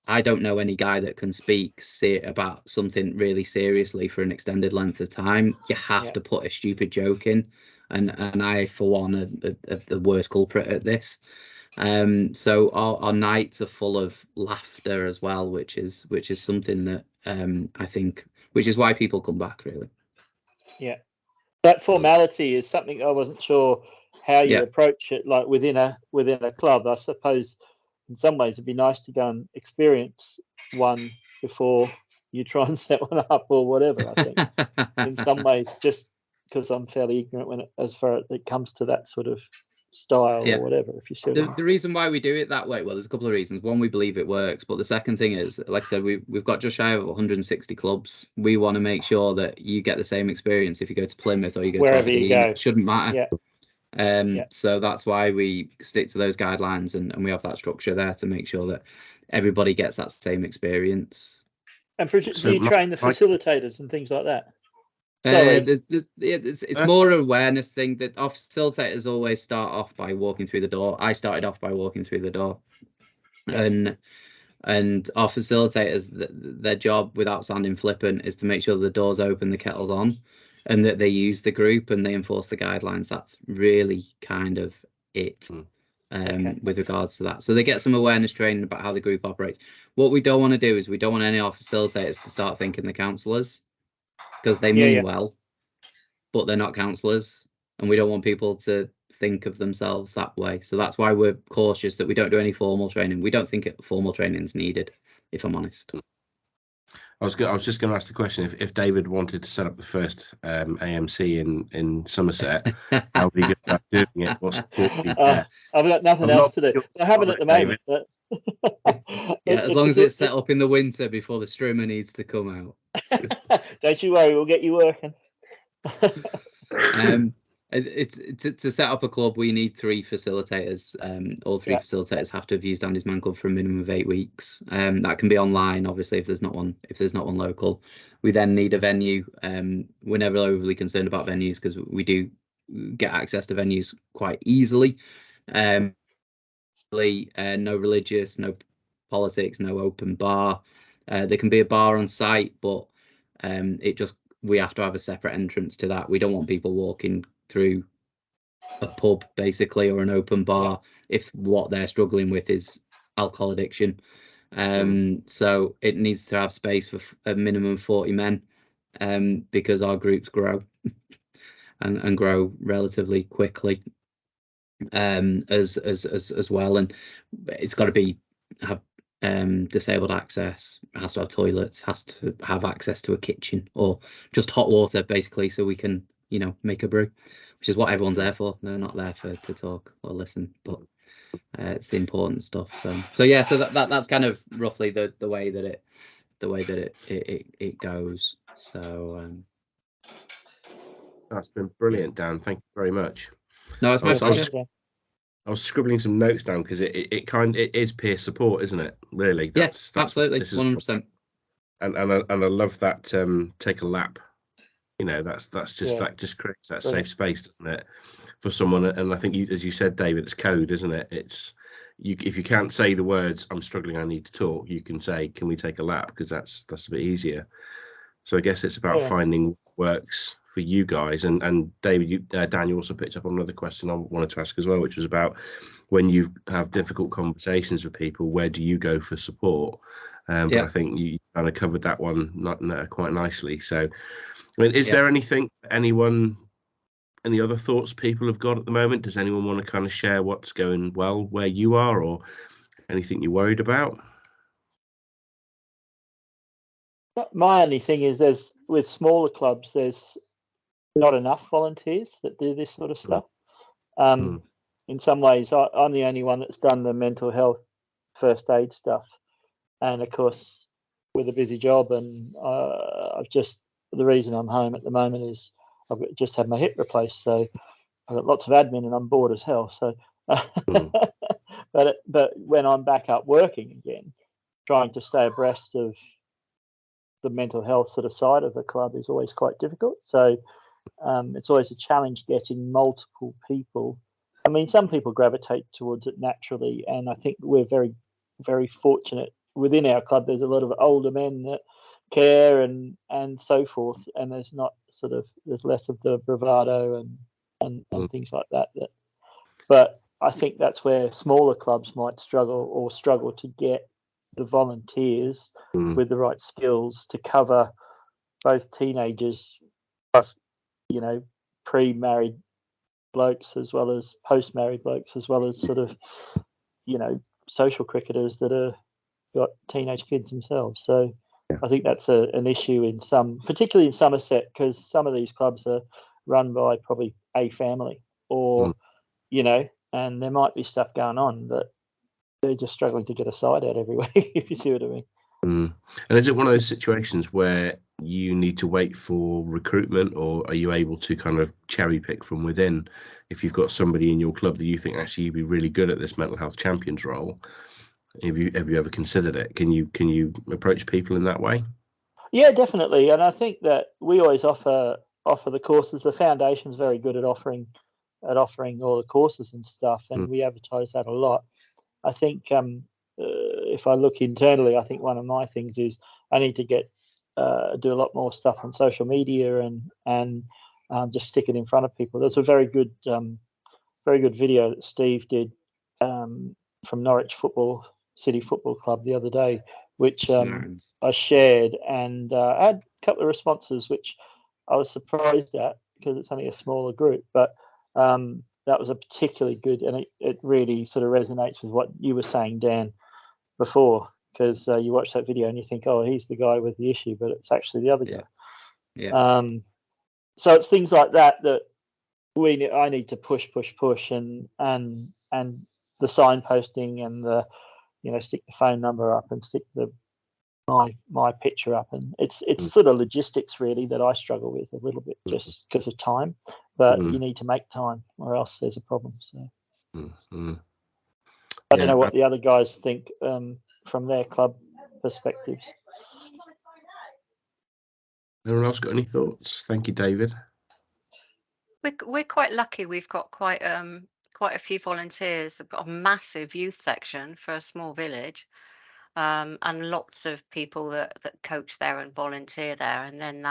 I don't know any guy that can speak about something really seriously for an extended length of time. You have to put a stupid joke in, and I, for one, are the worst culprit at this. So our nights are full of laughter as well, which is something that I think, which is why people come back, really. Yeah, that formality is something I wasn't sure how you approach it, like within a club. I suppose in some ways it'd be nice to go and experience one before you try and set one up or whatever. I think in some ways, just because I'm fairly ignorant when as far as it comes to that sort of style or whatever. If you see the reason why we do it that way, well, there's a couple of reasons. One, we believe it works, but the second thing is, like I said, we've got just shy of 160 clubs. We want to make sure that you get the same experience if you go to Plymouth or you go wherever to Aberdeen. you go. It shouldn't matter. Yeah. So that's why we stick to those guidelines and we have that structure there to make sure that everybody gets that same experience. And do you train the facilitators and things like that? It's more an awareness thing that our facilitators always start off by walking through the door. I started off by walking through the door, and our facilitators, their job, without sounding flippant, is to make sure the door's open, the kettle's on, and that they use the group and they enforce the guidelines. That's really kind of it. With regards to that, so they get some awareness training about how the group operates. What we don't want to do is we don't want any of our facilitators to start thinking they're counsellors, because they mean well, but they're not counsellors, and we don't want people to think of themselves that way. So that's why we're cautious that we don't do any formal training. We don't think formal training is needed, if I'm honest. I was just going to ask the question, if David wanted to set up the first AMC in Somerset, how would he go about doing it? What support would he get? I've got nothing else to do. I haven't at the moment. But as long as it's set up in the winter before the strimmer needs to come out. Don't you worry, we'll get you working. It's to set up a club, we need 3 facilitators. All 3 facilitators have to have used Andy's Man Club for a minimum of 8 weeks. That can be online, obviously, if there's not one local. We then need a venue. We're never overly concerned about venues because we do get access to venues quite easily. No religious, no politics, no open bar. There can be a bar on site, but we have to have a separate entrance to that. We don't want people walking through a pub basically or an open bar if what they're struggling with is alcohol addiction. So it needs to have space for a minimum 40 men, because our groups grow and grow relatively quickly, as well, and it's got to have disabled access, has to have toilets, has to have access to a kitchen or just hot water basically, so we can make a brew, which is what everyone's there for. They're not there to talk or listen, but it's the important stuff. So yeah, so that's kind of roughly the way that it goes. So that's been brilliant, Dan. Thank you very much. No, it's my pleasure. I was scribbling some notes down because it is peer support, isn't it? Really, that's absolutely 100%. And I love that take a lap. That just creates that safe space, doesn't it, for someone? And I think as you said, David, it's code, isn't it? It's if you can't say the words "I'm struggling, I need to talk," you can say, "Can we take a lap?" Because that's a bit easier. So I guess it's about finding what works for you guys. And David, Dan, you also picked up on another question I wanted to ask as well, which was about when you have difficult conversations with people, where do you go for support? But I think you kind of covered that one quite nicely. So, I mean, is there anything, any other thoughts people have got at the moment? Does anyone want to kind of share what's going well where you are, or anything you're worried about? My only thing is, with smaller clubs, there's not enough volunteers that do this sort of stuff. In some ways, I'm the only one that's done the mental health first aid stuff, and of course, with a busy job, and the reason I'm home at the moment is I've just had my hip replaced, so I've got lots of admin and I'm bored as hell. So, but when I'm back up working again, trying to stay abreast of the mental health sort of side of the club is always quite difficult. So it's always a challenge getting multiple people. I mean, some people gravitate towards it naturally, and I think we're very, very fortunate within our club. There's a lot of older men that care and so forth, and there's less of the bravado and things like that. But I think that's where smaller clubs might struggle to get the volunteers with the right skills to cover both teenagers plus pre-married blokes as well as post-married blokes, as well as sort of social cricketers that are got teenage kids themselves. So I think that's an issue in particularly in Somerset, because some of these clubs are run by probably a family, or and there might be stuff going on that they're just struggling to get a side out every week, if you see what I mean. And is it one of those situations where you need to wait for recruitment, or are you able to kind of cherry pick from within? If you've got somebody in your club that you think actually you'd be really good at this mental health champions role, have you ever considered it? Can you approach people in that way? Yeah, definitely. And I think that we always offer the courses. The foundation's very good at offering all the courses and stuff, and we advertise that a lot. I think if I look internally, I think one of my things is I need to do a lot more stuff on social media and just stick it in front of people. There's a very good video that Steve did from Norwich City Football Club the other day, which I shared, and I had a couple of responses which I was surprised at, because it's only a smaller group, but that was a particularly good, and it really sort of resonates with what you were saying, Dan, before, because you watch that video and you think, oh, he's the guy with the issue, but it's actually the other guy. Yeah. So it's things like that I need to push, and the signposting, and the stick the phone number up and stick my picture up, and it's sort of logistics really that I struggle with a little bit, just because of time. But you need to make time, or else there's a problem. So I don't know what the other guys think from their club perspectives. Anyone else got any thoughts? Thank you, David. We're quite lucky. We've got quite a few volunteers. We've got a massive youth section for a small village, and lots of people that coach there and volunteer there. And then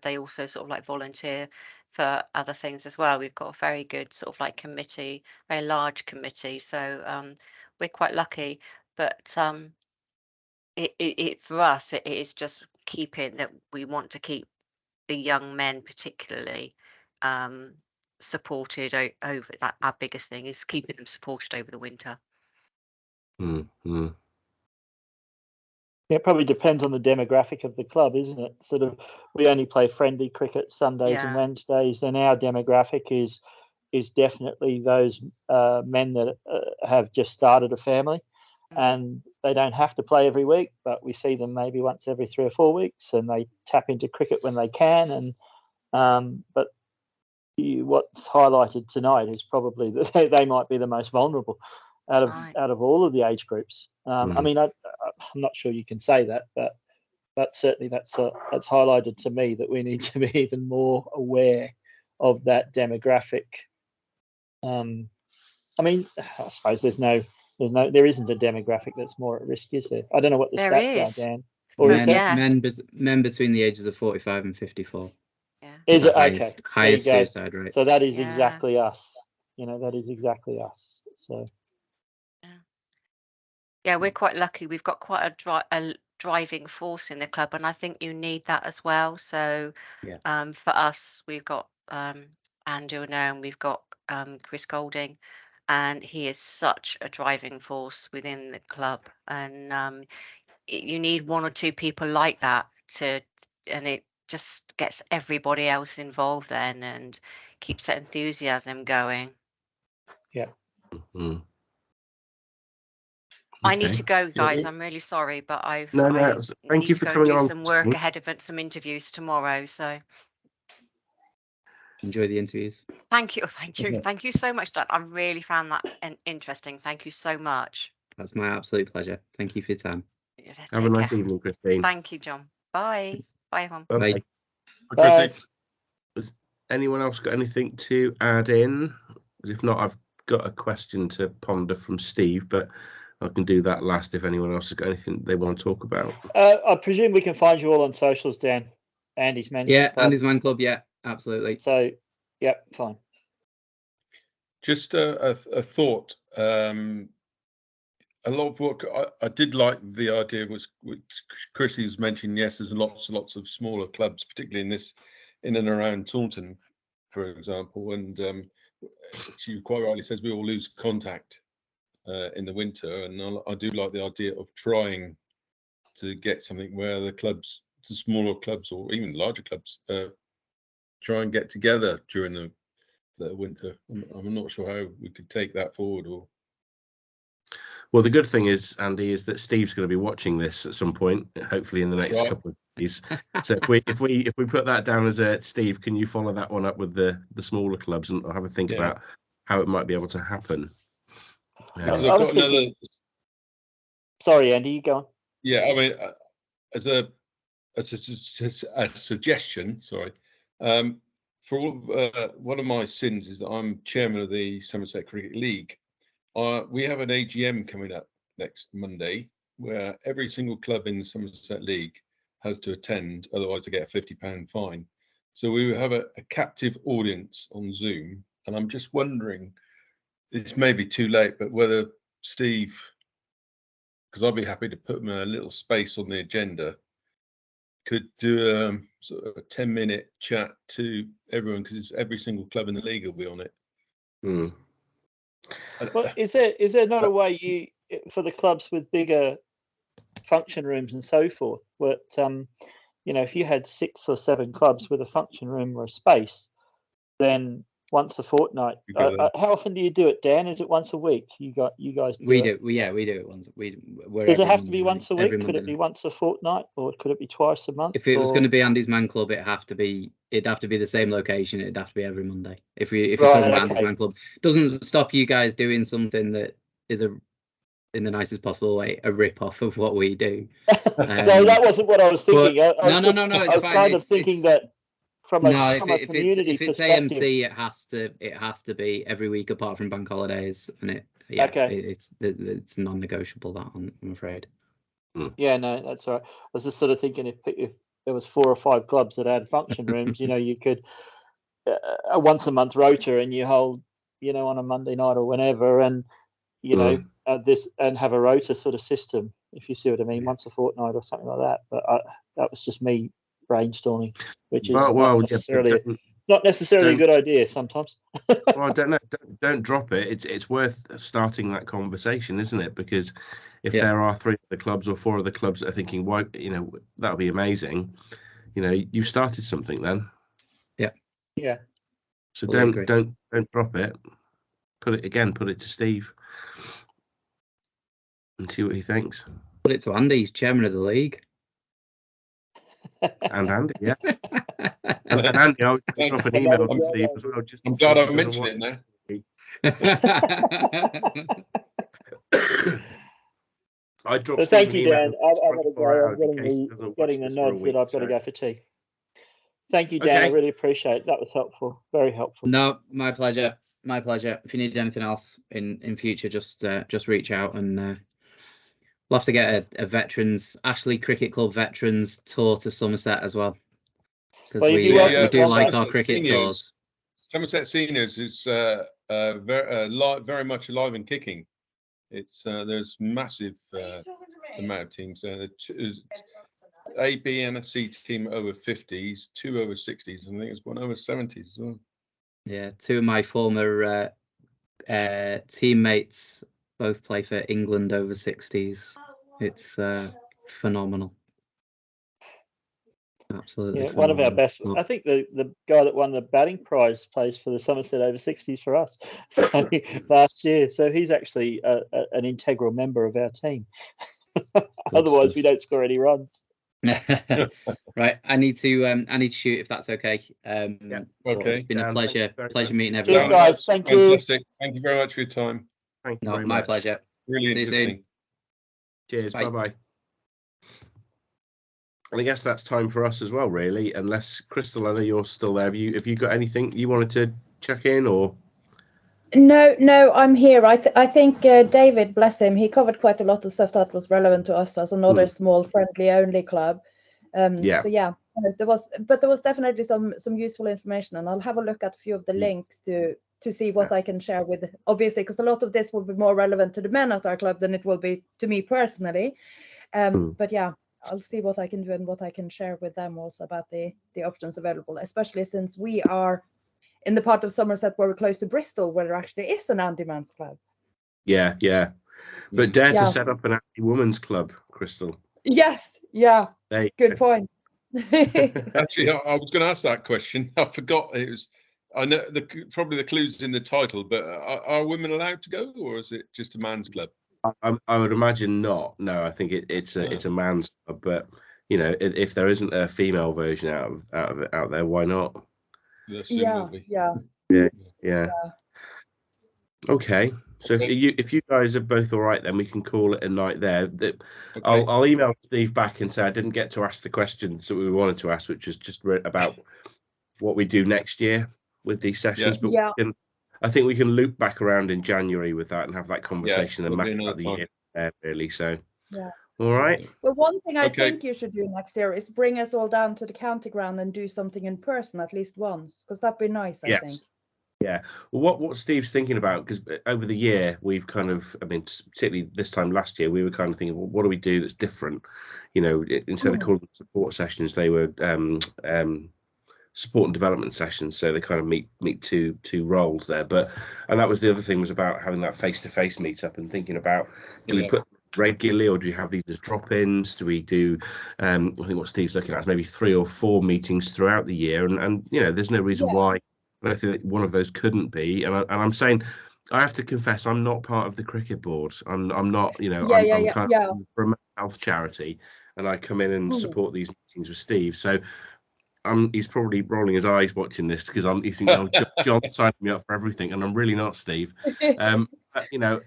they also sort of like volunteer for other things as well. We've got a very good sort of like committee, very large committee. So we're quite lucky. But it for us, it is just keeping that we want to keep the young men particularly supported over that. Our biggest thing is keeping them supported over the winter. It probably depends on the demographic of the club, isn't it? Sort of, we only play friendly cricket Sundays and Wednesdays, and our demographic is definitely those men that have just started a family, and they don't have to play every week, but we see them maybe once every 3 or 4 weeks, and they tap into cricket when they can. And but what's highlighted tonight is probably that they might be the most vulnerable out of all of the age groups. I mean, I'm not sure you can say that, but certainly that's highlighted to me that we need to be even more aware of that demographic. I mean, I suppose there isn't a demographic that's more at risk, is there? I don't know what the stats are, Dan. Or men between the ages of 45 and 54. Yeah. Is it highest suicide rate? So that is exactly us. That is exactly us. So. Yeah, we're quite lucky. We've got quite a driving force in the club, and I think you need that as well. So for us, we've got Andrew now, and we've got Chris Golding, and he is such a driving force within the club. And you need 1 or 2 people like that and it just gets everybody else involved then, and keeps that enthusiasm going. Yeah. I need to go, guys. I'm really sorry, but Thank you for coming on. Some work ahead of it, some interviews tomorrow. So enjoy the interviews. Thank you so much, Dan. I really found that interesting. Thank you so much. That's my absolute pleasure. Thank you for your time. Have a nice evening, Christine. Thank you, John. Bye. Bye, everyone. Bye. Bye. Has anyone else got anything to add in? If not, I've got a question to ponder from Steve, but I can do that last if anyone else has got anything they want to talk about. I presume we can find you all on socials, Dan. Andy's Man Club. Yeah, Andy's Man Club. Yeah, absolutely. So, fine. Just a thought. A lot of what I did like the idea was Chrissy was mentioning. Yes, there's lots of smaller clubs, particularly in and around Taunton, for example. And she quite rightly says we all lose contact in the winter, and I do like the idea of trying to get something where the clubs, the smaller clubs or even larger clubs, try and get together during the winter. I'm not sure how we could take that forward. Well, the good thing is, Andy, is that Steve's going to be watching this at some point, hopefully in the next couple of days. So if we put that down as a Steve, can you follow that one up with the smaller clubs and have a think about how it might be able to happen? I've got another. Sorry, Andy, you go on. Yeah, I mean, as a suggestion, sorry. For all one of my sins is that I'm chairman of the Somerset Cricket League. We have an AGM coming up next Monday where every single club in the Somerset League has to attend, otherwise they get a £50 fine. So we have a captive audience on Zoom, and I'm just wondering, this may be too late, but whether Steve, because I'll be happy to put him a little space on the agenda, could do sort of a 10-minute chat to everyone, because it's every single club in the league will be on it. Well, is there not a way for the clubs with bigger function rooms and so forth, but if you had 6 or 7 clubs with a function room or a space, then once a fortnight. How often do you do it, Dan? Is it once a week? You guys do we it? do. Yeah, we do it once. Does it have to be once a week? Could it be once a fortnight, or could it be twice a month? If it was going to be Andy's Man Club, it'd have to be the same location. It'd have to be every Monday. If you're talking about Andy's Man Club, doesn't stop you guys doing something that is in the nicest possible way, a rip off of what we do. No, that wasn't what I was thinking. No. It's I was fine. kind of thinking that from a community if it's perspective. AMC, it has to be every week apart from bank holidays, and it's non-negotiable. That I'm afraid. Yeah, no, that's all right. I was just sort of thinking if there was 4 or 5 clubs that had function rooms, you could a once a month rota, and you hold, on a Monday night or whenever, and this and have a rota sort of system, if you see what I mean, once a fortnight or something like that. But that was just me brainstorming, which is not necessarily a good idea sometimes. Well, I don't know. Don't drop it. It's worth starting that conversation, isn't it? Because if there are 3 other clubs or 4 other clubs that are thinking, why, that would be amazing. You've started something then. Yeah. Yeah. So don't drop it. Put it to Steve and see what he thinks. Put it to Andy, he's chairman of the league. And Andy, yeah. and Andy, I would drop an email to Steve as well. I'm glad I mentioned it now. I dropped. Thank you, Dan. I've got to go. I'm getting the nods that I've got to go for tea. Thank you, Dan. I really appreciate it. That was helpful. Very helpful. No, my pleasure. My pleasure. If you need anything else in future, just reach out, and we'll have to get a veterans Ashley Cricket Club veterans tour to Somerset as well, because we do like our cricket tours. Somerset Seniors is very much alive and kicking. It's there's massive amount of teams there. There's A, B, and a C team over 50s, 2 over 60s, and I think there's 1 over 70s as well. Yeah, 2 of my former teammates both play for England over 60s. It's phenomenal. Absolutely. Yeah, one of our best. I think the guy that won the batting prize plays for the Somerset over 60s for us last year. So he's actually an integral member of our team. Otherwise, we don't score any runs. Right, I need to shoot, if that's okay. Okay. It's been a pleasure meeting everyone. Cheers, guys. Thank you. Fantastic. Thank you very much for your time. Thank you very much. My pleasure. Really interesting. Cheers. Bye. And I guess that's time for us as well, really. Unless Crystal, I know you're still there. Have you got anything you wanted to check in, or? No, I'm here. I think David, bless him, he covered quite a lot of stuff that was relevant to us as another small friendly only club. So yeah, there was definitely some useful information, and I'll have a look at a few of the links to see what I can share with, obviously, because a lot of this will be more relevant to the men at our club than it will be to me personally. But yeah, I'll see what I can do and what I can share with them also about the options available, especially since we are in the part of Somerset where we're close to Bristol, where there actually is an Andy Man's club. Yeah. But dare to set up an anti-women's club, Crystal. Yes. Yeah. Good go. point. Actually, I was going to ask that question. I forgot. It was. I know probably the clues in the title, but are women allowed to go, or is it just a man's club? I would imagine not. No, I think it's a man's club. But you know, if there isn't a female version out there, why not? Yeah. Okay. So if you guys are both all right, then we can call it a night there. I'll email Steve back and say I didn't get to ask the questions that we wanted to ask, which was just about what we do next year with these sessions. But I think we can loop back around in January with that and have that conversation and map out the year there, really. So all right. Well, one thing I think you should do next year is bring us all down to the county ground and do something in person at least once, because that'd be nice. I think. Yeah. Well, what Steve's thinking about, because over the year we've kind of, I mean, particularly this time last year, we were kind of thinking, well, what do we do that's different? You know, instead of calling them support sessions, they were support and development sessions. So they kind of meet two roles there. And that was the other thing, was about having that face-to-face meetup and thinking about, do we put regularly, or do we have these as drop-ins? Do we do I think what Steve's looking at is maybe 3 or 4 meetings throughout the year, and you know, there's no reason why I think that one of those couldn't be. And I'm saying, I have to confess, I'm not part of the cricket board. I'm not, you know, I'm kind of from a health charity, and I come in and support these meetings with Steve. So he's probably rolling his eyes watching this, because he's thinking, oh, John signed me up for everything, and I'm really not, Steve. But, you know,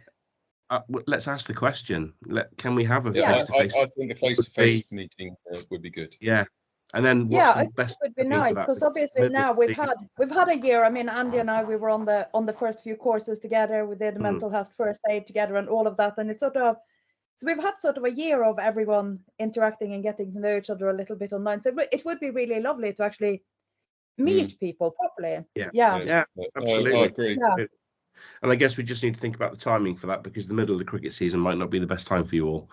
let's ask the question. Can we have a face-to-face? I think a face-to-face meeting would be good. Yeah. And then what's the best? It would be nice, because obviously now we've had a year. I mean, Andy and I, we were on the first few courses together. We did mental health first aid together and all of that. And it's so we've had sort of a year of everyone interacting and getting to know each other a little bit online. So it would be really lovely to actually meet people properly. Yeah, absolutely. I agree. Yeah. And I guess we just need to think about the timing for that, because the middle of the cricket season might not be the best time for you all.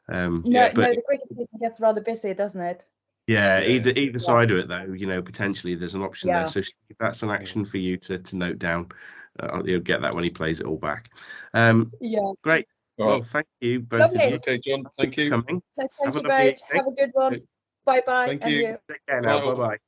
No, the cricket season gets rather busy, doesn't it? Yeah, either side of it, though, you know, potentially there's an option there. So if that's an action for you to note down. You'll get that when he plays it all back. Great. Well, thank you both of you. Okay, John, thank you. Coming. Thank you both. Have a good one. Bye-bye. Thank you. Take care now. Bye-bye.